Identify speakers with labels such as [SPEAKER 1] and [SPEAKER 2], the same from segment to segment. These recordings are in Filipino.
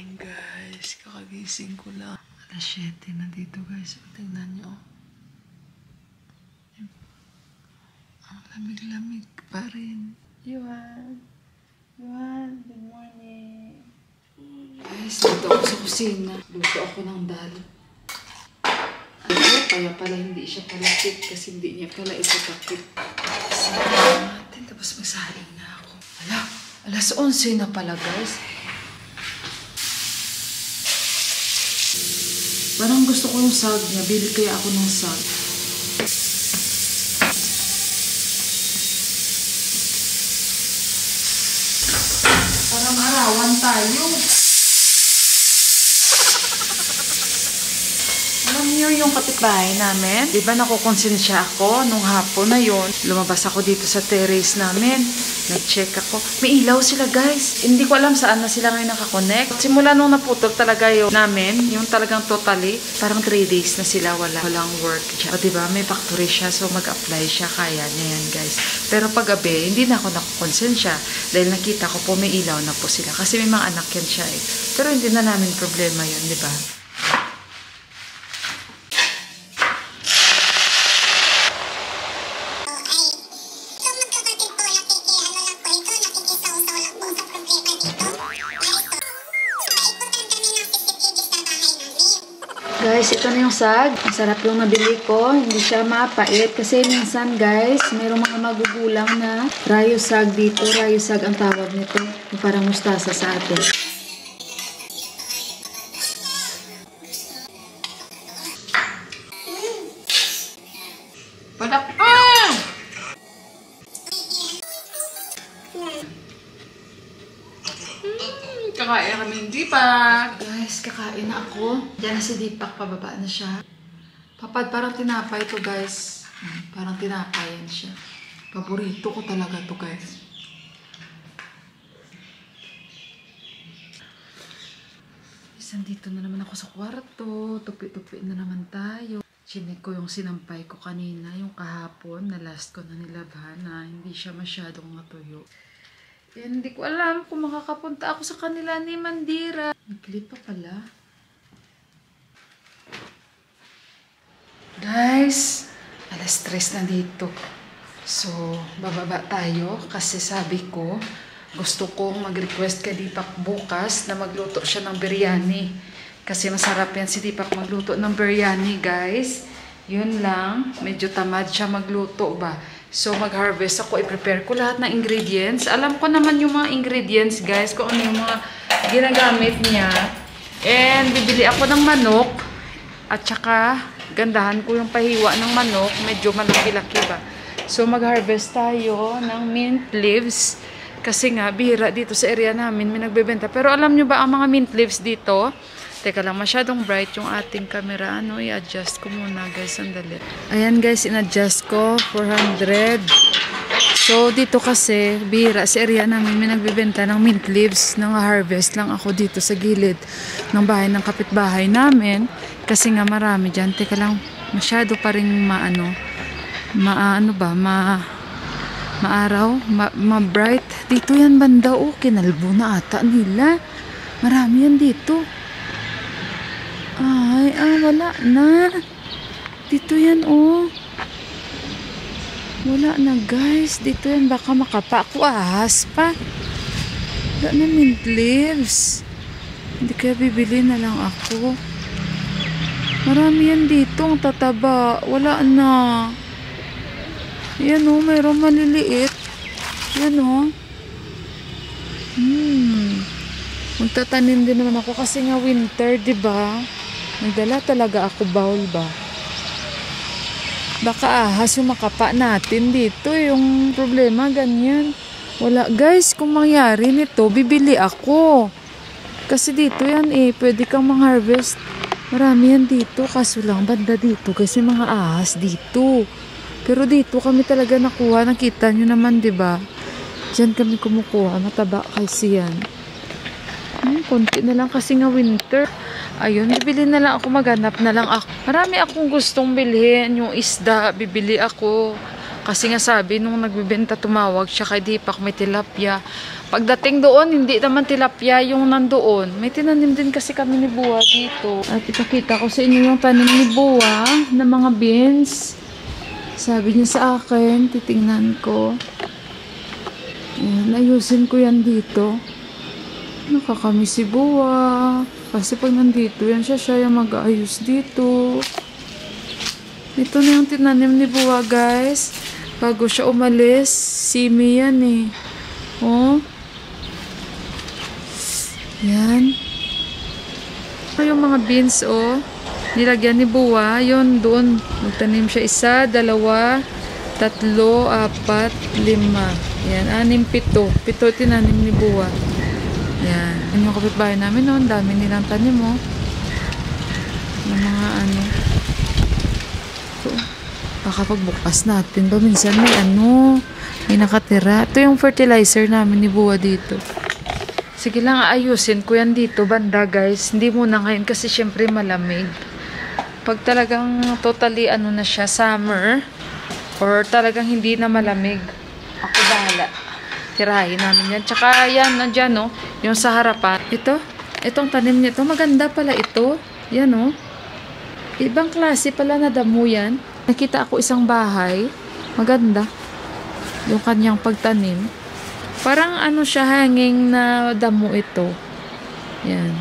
[SPEAKER 1] morning guys, kakagising ko lang. Alas 7 na dito guys. Tingnan nyo. Ang lamig-lamig pa rin. Yuan, good morning. Guys, dito ako sa kusina. Luto ako ng dal. Kaya pala hindi siya palakit kasi hindi niya pala ito takip. Sabi natin, tapos magsaling na ako. Alas 11 na pala guys. Parang gusto ko yung sag niya. Bili kaya ako ng sag. Parang arawan tayo. Alam niyo yung kapitbahay namin? Diba nakukonsensya ako nung hapon na yun? Lumabas ako dito sa terrace namin. Nag-check ako. May ilaw sila guys. Hindi ko alam saan na sila ngayon nakakonect. Simula nung naputol talaga yun namin, yung talagang totally, parang 3 days na sila walang work dyan. O diba, may factory siya, so mag-apply siya, kaya niya yan guys. Pero pag gabi, hindi na ako nakukonsensya dahil nakita ko po may ilaw na po sila. Kasi may mga anak yan siya eh. Pero hindi na namin problema yun, diba? Guys, ito na yung sag. Masarap yung nabili ko. Hindi siya mapait. Kasi minsan guys, mayroong mga magugulang na rayo sag dito. Rayo sag ang tawag nito. Yung parang mustasa sa atin. Padak! Kakain kami ng Dipak. Guys, kakain na ako. Diyan na si Dipak, pababa na siya. Papad, parang tinapay to guys. Parang tinapayan siya. Paborito ko talaga to guys. Dito na naman ako sa kwarto. Tupi-tupi na naman tayo. Chinek ko yung sinampay ko kanina, yung kahapon na last ko na nilabhan na hindi siya masyadong matuyo. Hindi ko alam kung makakapunta ako sa kanila ni Mandira. Nag-clip pa pala. Guys, alas 3 na dito. So, bababa tayo kasi sabi ko, gusto kong mag-request kay Dipak bukas na magluto siya ng biryani. Kasi masarap yan si Dipak magluto ng biryani, guys. Yun lang, medyo tamad siya magluto ba. So, mag-harvest ako. I-prepare ko lahat ng ingredients. Alam ko naman yung mga ingredients, guys. Kung ano yung mga ginagamit niya. And, bibili ako ng manok. At saka, gandahan ko yung pahiwa ng manok. Medyo malaki-laki ba. So, mag-harvest tayo ng mint leaves. Kasi nga, bihira dito sa area namin. May nagbebenta. Pero alam nyo ba ang mga mint leaves dito? Teka lang, masyadong bright yung ating camera. Ano, i-adjust ko muna guys, sandali. Ayan guys, in-adjust ko, 400. So, dito kasi, bihira sa area namin, may nagbibenta ng mint leaves. Nang-harvest lang ako dito sa gilid ng bahay ng kapitbahay namin. Kasi nga marami dyan. Teka lang, masyado pa rin maaraw, ma-bright. Dito yan banda, oh, kinalbo na ata nila. Marami yan dito. Ay, wala na. Dito yan, oh. Wala na, guys. Dito yan, baka makapa ako. Ahas pa. Wala na mint leaves. Hindi kaya bibili na lang ako. Marami yan dito. Ang tataba. Wala na. Yan, oh. Mayroong maliliit. Yan, oh. Magtatanim din naman ako kasi nga winter, diba? Nagdala talaga ako bowl ba? Baka ahas yung makapa natin dito. Yung problema, ganyan. Wala. Guys, kung mangyari nito, bibili ako. Kasi dito yan eh. Pwede kang mang-harvest. Marami yan dito. Kaso lang, banda dito. Kasi mga ahas dito. Pero dito kami talaga nakuha. Nakita nyo naman, diba? Diyan kami kumukuha. Mataba kasi yan. Konti na lang kasi nga winter. Ayun, bibili na lang ako, maghanap na lang ako. Marami akong gustong bilhin, yung isda, bibili ako. Kasi nga sabi, nung nagbibenta, tumawag siya kay Deepak, may tilapia. Pagdating doon, hindi naman tilapia yung nandoon. May tinanim din kasi kami ni Buwa dito. At ipakita ko sa inyo yung tanim ni Buwa na mga beans. Sabi niya sa akin, titingnan ko. Yan, ayusin ko yan dito. Nakakamiss si Buwa. Kasi pag nandito yan siya yung mag-aayos dito. Ito na yung tinanim ni Buwa, guys. Bago siya umalis, simi yan eh. Oh. Yan. Ito yung mga beans, oh. Nilagyan ni Buwa. Yun, doon. Magtanim siya 1, 2, 3, 4, 5. Yan, 6, 7. 7 tinanim ni Buwa. Yan. Yan yung kapitbahay namin, oh. Ang dami nilang tanim, oh. Ng mga ano. Ito. Baka pagbukas natin ba, minsan may nakatira. Ito yung fertilizer namin ni Buwa dito. Sige lang, aayusin ko yan dito, banda guys. Hindi muna ngayon kasi syempre malamig. Pag talagang totally na siya, summer, or talagang hindi na malamig, ako bahala. Tirahin namin yan. Tsaka yan, nandyan, no? Yung sa harapan. Itong tanim nito, maganda pala ito. Yan, no? Ibang klase pala na damo yan. Nakita ako isang bahay. Maganda. Yung kanyang pagtanim. Parang siya, hanging na damo ito. Yan.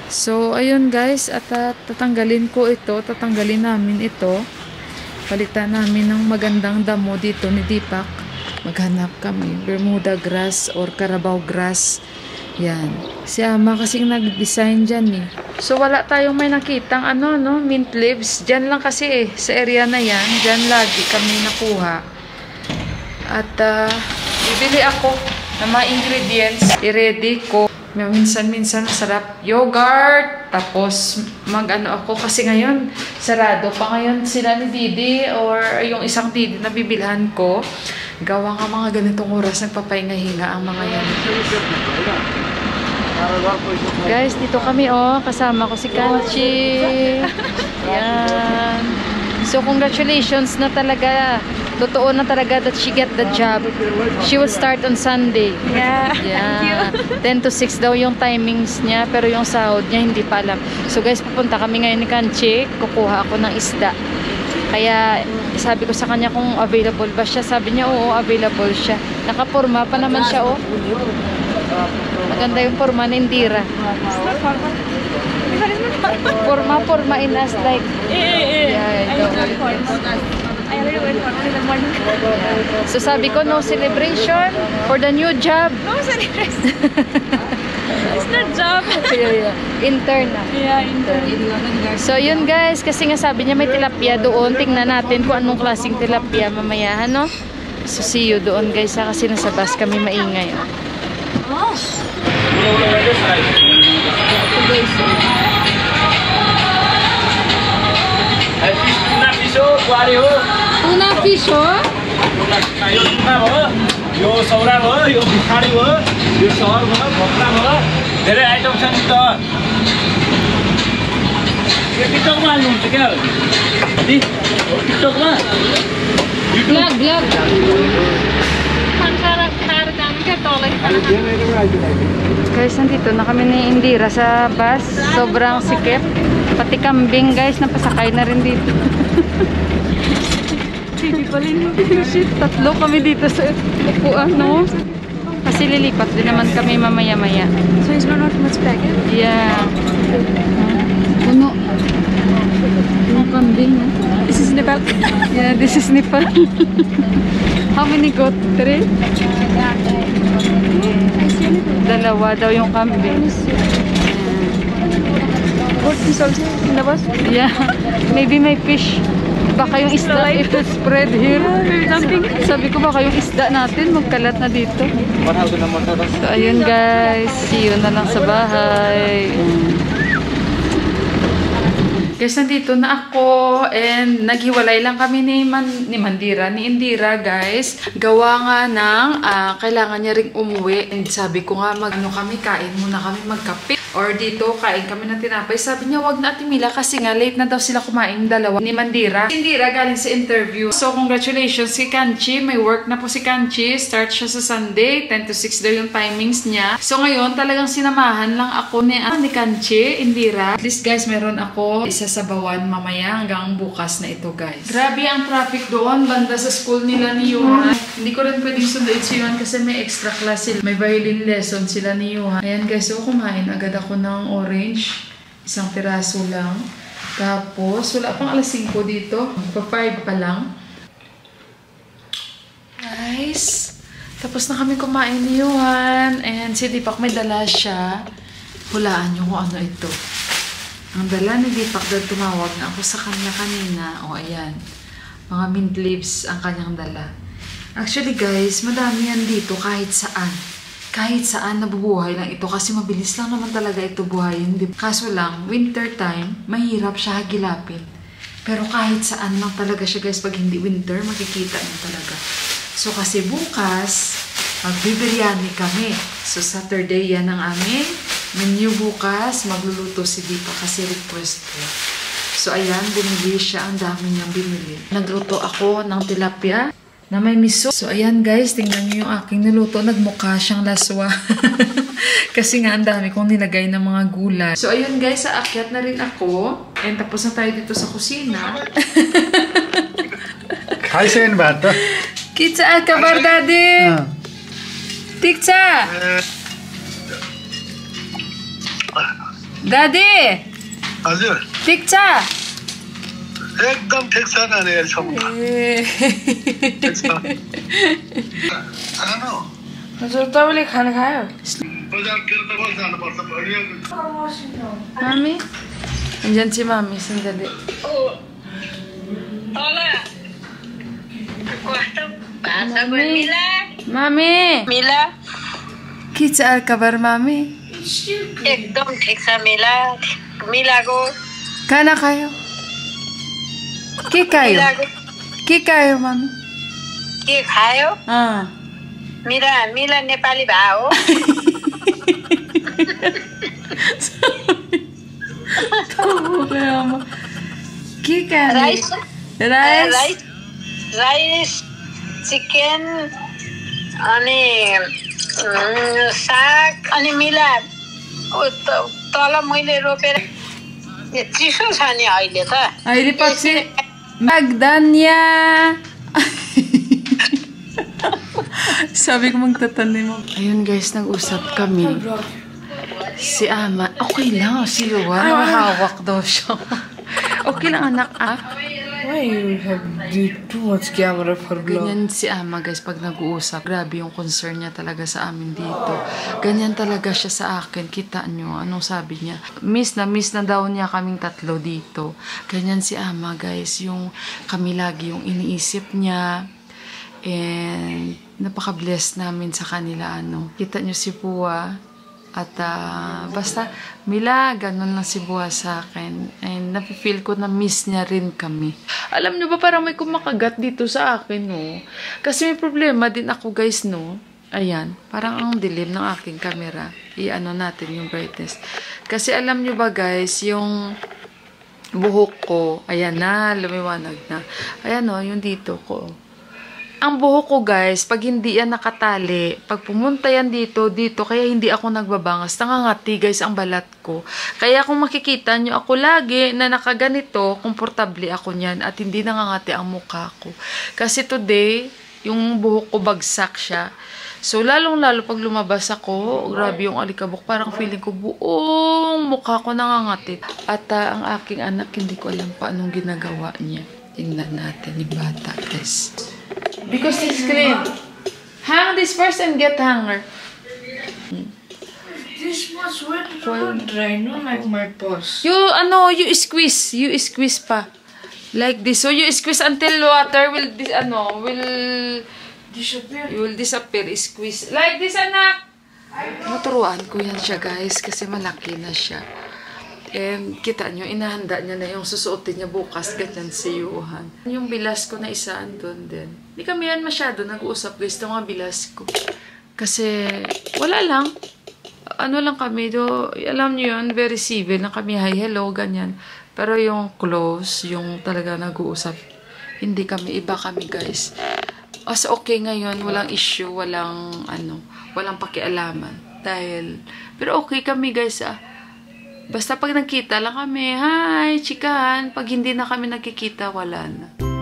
[SPEAKER 1] So, ayun guys. At tatanggalin ko ito. Tatanggalin namin ito. Palitan namin ng magandang damo dito ni Deepak. Maghanap kami. Bermuda grass or Carabao grass. Yan. Si Ama kasing nag-design dyan eh. So, wala tayong may nakitang mint leaves. Dyan lang kasi sa area na yan. Dyan lagi kami nakuha. At, bibili ako ng mga ingredients. I-ready ko. Minsan-minsan masarap. Yogurt. Tapos, ako. Kasi ngayon, sarado pa ngayon sila ni Didi or yung isang Didi na bibilhan ko. Gawa nga mga ganitong oras nagpapahinga-hinga ang mga yan. Guys, dito kami kasama ko si Kanchi. Yan. So, congratulations na talaga. Totoo na talaga that she get the job. She will start on Sunday.
[SPEAKER 2] Yeah.
[SPEAKER 1] Yeah. 10 to 6 daw yung timings niya, pero yung sahod niya hindi pa alam. So guys, pupunta kami ngayon ni Kanchi. Kukuha ako ng isda. Kaya sabi ko sa kanya kung available ba siya. Sabi niya, oo, available siya. Nakapurma pa naman siya, oh. Maganda yung forma ni Indira. Forma in us like.
[SPEAKER 2] I already went for in the morning.
[SPEAKER 1] So sabi ko, no celebration for the new job.
[SPEAKER 2] No celebration. It's not job.
[SPEAKER 1] Intern na.
[SPEAKER 2] Yeah, intern.
[SPEAKER 1] So yun guys, kasi nga sabi niya may tilapia doon. Tingnan natin kung anong klaseng tilapia mamaya, no? So see you doon guys, kasi nasa bus kami maingay.
[SPEAKER 2] Oh.
[SPEAKER 1] Tuna fish हो?
[SPEAKER 3] यो टुक्रा भयो, यो सौरा भयो, यो बिखाडी भयो, यो सहर भयो, भोक्रा भयो, धेरै आइटम छ नि त। यो टिकटकमा हाल्नुहुन्छ क्या दि? टिकटकमा
[SPEAKER 1] Vlog. Guys, nandito na kami ni Indira sa bus. Sobrang sikip. Pati kambing guys, napasakay na rin dito. Shit, 3 kami dito sa upuan, no? Kasi lilipat din naman kami mamaya-maya.
[SPEAKER 2] So it's not much packet?
[SPEAKER 1] Yeah. Puno. Yung kambing, no?
[SPEAKER 2] This is Nepal.
[SPEAKER 1] Yeah, this is Nepal. How many goat? 3? 2 daw yung kambing.
[SPEAKER 2] Goat is also in the bus?
[SPEAKER 1] Yeah. Maybe may fish. Baka yung isda, it will spread here. Sabi ko baka yung isda natin magkalat na dito. So ayun guys, see you na lang sa bahay. Guys, nandito na ako and naghiwalay lang kami ni Indira guys. Gawa nga ng kailangan niya ring umuwi and sabi ko nga kain muna kami magkape. Or dito, kain kami ng tinapay. Sabi niya, wag na Ate Mila kasi nga late na daw sila kumain dalawa ni Mandira. Mandira galing sa interview. So, congratulations kay Kanchi. May work na po si Kanchi. Start siya sa Sunday. 10 to 6 daw yung timings niya. So, ngayon talagang sinamahan lang ako ni Kanchi, Indira. At least guys, meron ako isa sa Bawan mamaya hanggang bukas na ito guys. Grabe ang traffic doon. Banda sa school nila ni Yuhan. Hindi ko rin pwedeng sunduin si Yuhan kasi may extra class sila. May violin lesson sila ni Yuhan. Ayan guys, so kumain agad ako ng orange. Isang piraso lang. Tapos, wala pang alas 5 dito. Pa-5 pa lang. Nice. Tapos na kami kumain ni Yuhan. And si Deepak may dala siya. Hulaan nyo kung ano ito. Ang dala ni Deepak dahil tumawag na ako sa kanya kanina. O, ayan. Mga mint leaves ang kanyang dala. Actually guys, madami yan dito kahit saan. Kahit saan nabubuhay lang ito kasi mabilis lang naman talaga ito buhayin. Kaso lang, winter time, mahirap siya hagilapin. Pero kahit saan lang talaga siya guys, pag hindi winter, makikita niyo talaga. So kasi bukas, magbibiryani kami. So Saturday yan ang aming menu bukas. Magluluto si Deepa kasi request ko. So ayan, bumili siya. Ang dami niyang binili. Nagluto ako ng tilapia na may miso. So, ayan guys, tingnan nyo yung aking niluto. Nagmukha siyang laswa. Kasi nga, ang dami kong nilagay ng mga gulay. So, ayun guys, aakyat na rin ako. And tapos na tayo dito sa kusina.
[SPEAKER 4] खाइसक्यो भात त
[SPEAKER 1] Kitsa kabar daddy. ठीक छ दादी
[SPEAKER 4] हजुर
[SPEAKER 1] ठीक छ
[SPEAKER 4] एकदम ठिक छ नानी अहिलेसम्म ठिक छ खानु
[SPEAKER 2] हजुर तपाईँले खाना खायो
[SPEAKER 4] बजारतिर त बस जानुपर्छ भरियो
[SPEAKER 1] Mami? Andiyan si Mami, sandali. Mami!
[SPEAKER 5] मिला
[SPEAKER 1] Kitsa kabar Mami?
[SPEAKER 5] एकदम ठिक छ मिला मिलाको
[SPEAKER 1] Kana kayo? Ke kayo?
[SPEAKER 5] मिलाको
[SPEAKER 1] Ke kayo, Mami?
[SPEAKER 5] के खायो
[SPEAKER 1] Ah.
[SPEAKER 5] मिला मिला नेपाली भा हो
[SPEAKER 1] Ke kayo?
[SPEAKER 5] Rice
[SPEAKER 1] Rice?
[SPEAKER 5] Rice rice chicken अनि साग अनि मिला तल मैले रोपेर यो चिसो छ नि अहिले त
[SPEAKER 1] Ay, lipat si Magdania. Sabi ko magtatanim mo. Ayun guys, nag-usap kami. Si Ama, okay lang. Si Luan, mahawak daw siya. Okay lang anak, ah.
[SPEAKER 2] Why you have too much camera for vlog?
[SPEAKER 1] Ganyan si Ama guys pag nag-uusap. Grabe yung concern niya talaga sa amin dito. Ganyan talaga siya sa akin. Kita nyo, anong sabi niya? Miss na daw niya kaming tatlo dito. Ganyan si Ama guys. Yung kami lagi yung iniisip niya. And napaka-bless namin sa kanila. Kita nyo si Pua. At basta, Mila, ganun lang si Buha sa akin. And napifeel ko na miss niya rin kami. Alam niyo ba, parang may kumakagat dito sa akin, no? Kasi may problema din ako, guys, no? Ayan, parang ang dilim ng aking camera. I-ano natin yung brightness. Kasi alam niyo ba, guys, yung buhok ko, ayan na, lumiwanag na. Ayan, no, yung dito ko. Ang buhok ko guys, pag hindi yan nakatali, pag pumunta yan dito, kaya hindi ako nagbabangas. Nangangati guys ang balat ko. Kaya kung makikita nyo ako lagi na nakaganito, komportable ako niyan at hindi nangangati ang mukha ko. Kasi today, yung buhok ko bagsak siya. So, lalong-lalo pag lumabas ako, grabe yung alikabok. Parang feeling ko buong mukha ko nangangati. At ang aking anak, hindi ko alam pa anong ginagawa niya. Tingnan natin yung bata guys. Because it's clean. Hang this first and get hanger.
[SPEAKER 2] This was wet dry, no like my purse.
[SPEAKER 1] You squeeze pa. Like this. So you squeeze until water will disappear. Squeeze. Like this, anak. Naturuan ko yan siya, guys, kasi malaki na siya. And kita nyo, inahanda niya na yung susuotin niya bukas, ganyan si Yuhan. Yung bilas ko na isa, andun din. Hindi kami yan masyado nag-uusap guys, ng mga bilas ko. Kasi, wala lang. ano lang kami, alam niyo yun, very civil na kami, hi, hello, ganyan. Pero yung close, yung talaga nag-uusap, hindi kami, iba kami guys. As okay ngayon, walang issue, walang pakialaman. Pero okay kami guys Basta pag nagkita lang kami, hi, chikahan. Pag hindi na kami nagkikita, wala na.